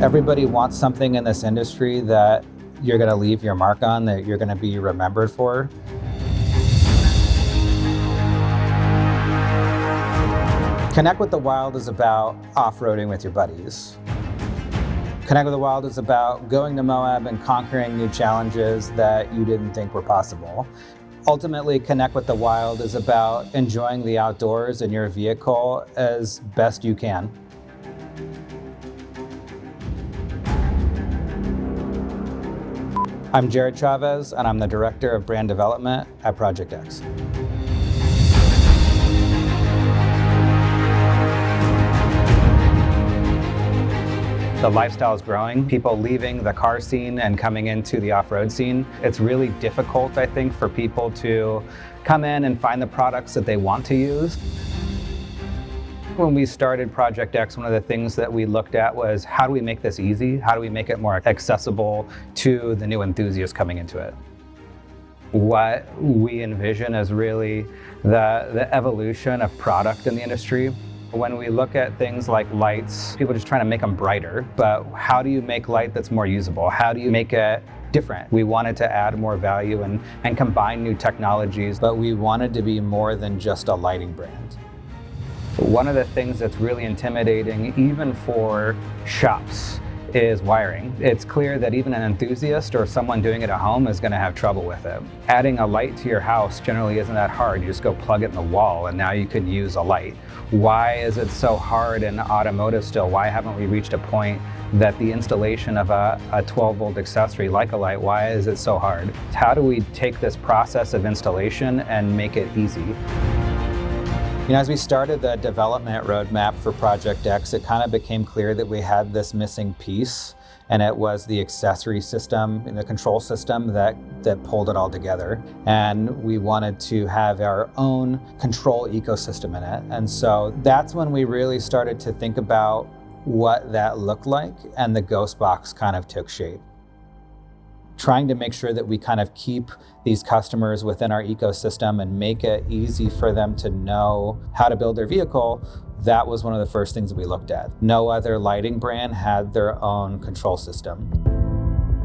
Everybody wants something in this industry that you're going to leave your mark on, that you're going to be remembered for. Connect with the Wild is about off-roading with your buddies. Connect with the Wild is about going to Moab and conquering new challenges that you didn't think were possible. Ultimately, Connect with the Wild is about enjoying the outdoors in your vehicle as best you can. I'm Jared Chavez, and I'm the Director of Brand Development at Project X. The lifestyle is growing. People leaving the car scene and coming into the off-road scene. It's really difficult, I think, for people to come in and find the products that they want to use. When we started Project X, one of the things that we looked at was how do we make this easy? How do we make it more accessible to the new enthusiasts coming into it? What we envision is really the evolution of product in the industry. When we look at things like lights, people are just trying to make them brighter, but how do you make light that's more usable? How do you make it different? We wanted to add more value and combine new technologies, but we wanted to be more than just a lighting brand. One of the things that's really intimidating, even for shops, is wiring. It's clear that even an enthusiast or someone doing it at home is going to have trouble with it. Adding a light to your house generally isn't that hard. You just go plug it in the wall and now you can use a light. Why is it so hard in automotive still? Why haven't we reached a point that the installation of a 12-volt accessory like a light, why is it so hard? How do we take this process of installation and make it easy? As we started the development roadmap for Project X, it kind of became clear that we had this missing piece, and it was the accessory system and the control system that pulled it all together. And we wanted to have our own control ecosystem in it. And so that's when we really started to think about what that looked like, and the Ghost Box kind of took shape. Trying to make sure that we kind of keep these customers within our ecosystem and make it easy for them to know how to build their vehicle, that was one of the first things that we looked at. No other lighting brand had their own control system.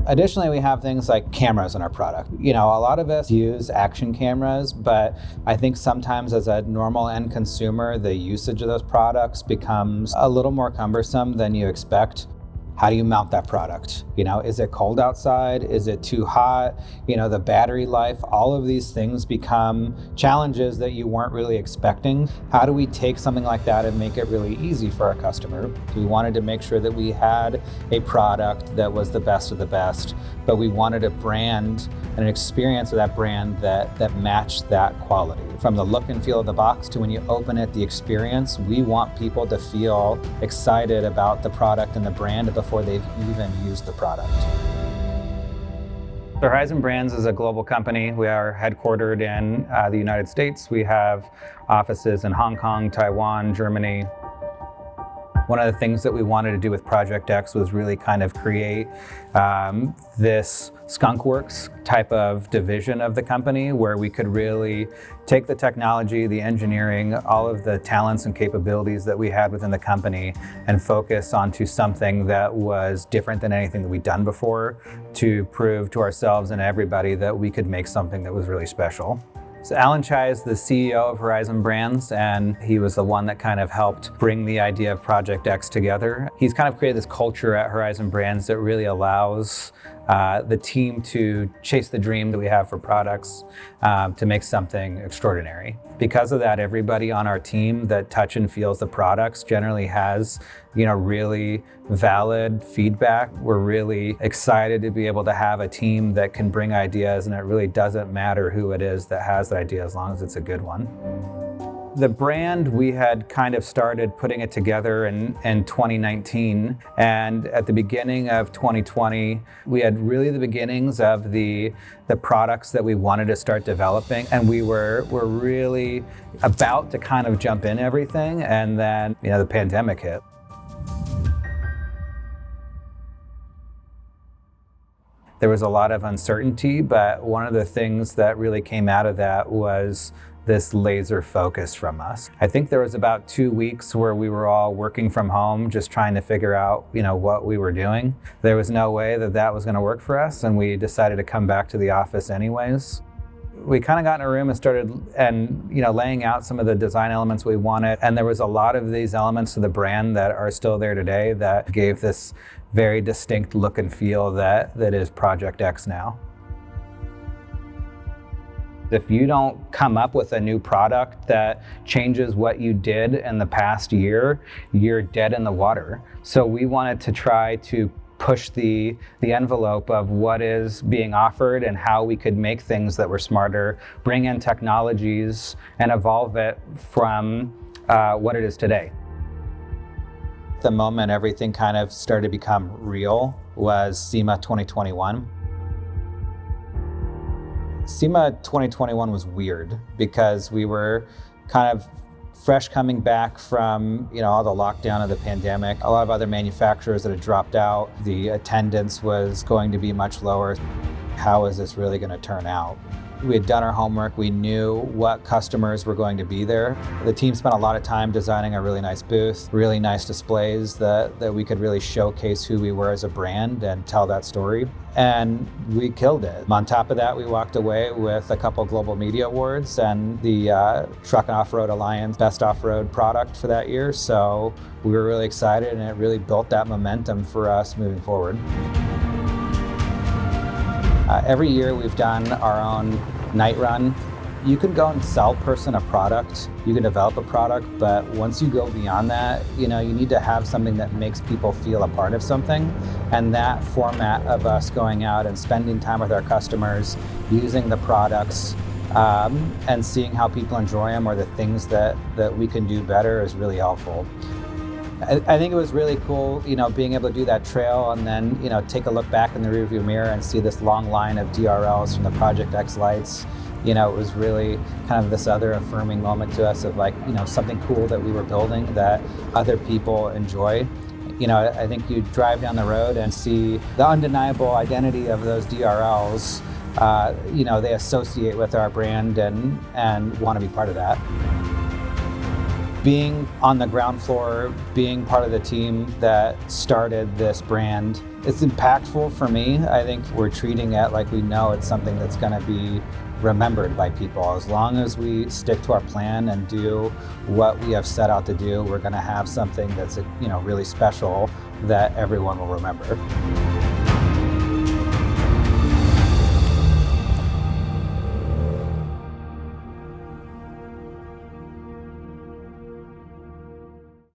Additionally, we have things like cameras in our product. A lot of us use action cameras, but I think sometimes as a normal end consumer, the usage of those products becomes a little more cumbersome than you expect. How do you mount that product? Is it cold outside? Is it too hot? The battery life, all of these things become challenges that you weren't really expecting. How do we take something like that and make it really easy for our customer? We wanted to make sure that we had a product that was the best of the best, but we wanted a brand and an experience of that brand that matched that quality. From the look and feel of the box to when you open it, the experience, we want people to feel excited about the product and the brand before they've even used the product. Horizon Brands is a global company. We are headquartered in the United States. We have offices in Hong Kong, Taiwan, Germany. One of the things that we wanted to do with Project X was really kind of create this skunkworks type of division of the company where we could really take the technology, the engineering, all of the talents and capabilities that we had within the company and focus onto something that was different than anything that we'd done before, to prove to ourselves and everybody that we could make something that was really special. So Alan Chai is the CEO of Horizon Brands, and he was the one that kind of helped bring the idea of Project X together. He's kind of created this culture at Horizon Brands that really allows the team to chase the dream that we have for products, to make something extraordinary. Because of that, everybody on our team that touch and feels the products generally has, really valid feedback. We're really excited to be able to have a team that can bring ideas, and it really doesn't matter who it is that has the idea as long as it's a good one. The brand, we had kind of started putting it together in 2019, and at the beginning of 2020, we had really the beginnings of the products that we wanted to start developing, and we were really about to kind of jump in everything, and then the pandemic hit. There was a lot of uncertainty, but one of the things that really came out of that was this laser focus from us. I think there was about 2 weeks where we were all working from home, just trying to figure out, what we were doing. There was no way that that was going to work for us, and we decided to come back to the office anyways. We kind of got in a room and started laying out some of the design elements we wanted. And there was a lot of these elements of the brand that are still there today that gave this very distinct look and feel that is Project X now. If you don't come up with a new product that changes what you did in the past year, you're dead in the water. So we wanted to try to push the envelope of what is being offered and how we could make things that were smarter, bring in technologies, and evolve it from what it is today. The moment everything kind of started to become real was SEMA 2021. SEMA 2021 was weird because we were kind of fresh coming back from all the lockdown of the pandemic. A lot of other manufacturers that had dropped out. The attendance was going to be much lower. How is this really going to turn out? We had done our homework. We knew what customers were going to be there. The team spent a lot of time designing a really nice booth, really nice displays that we could really showcase who we were as a brand and tell that story. And we killed it. On top of that, we walked away with a couple global media awards and the Truck and Off-Road Alliance Best Off-Road product for that year. So we were really excited, and it really built that momentum for us moving forward. Every year we've done our own night run. You can go and sell person a product, you can develop a product, but once you go beyond that, you need to have something that makes people feel a part of something. And that format of us going out and spending time with our customers, using the products, and seeing how people enjoy them or the things that we can do better is really helpful. I think it was really cool, being able to do that trail and then, take a look back in the rearview mirror and see this long line of DRLs from the Project X lights. It was really kind of this other affirming moment to us of something cool that we were building that other people enjoy. I think you drive down the road and see the undeniable identity of those DRLs. They associate with our brand and want to be part of that. Being on the ground floor, being part of the team that started this brand, it's impactful for me. I think we're treating it like we know it's something that's going to be remembered by people. As long as we stick to our plan and do what we have set out to do, we're going to have something that's really special that everyone will remember.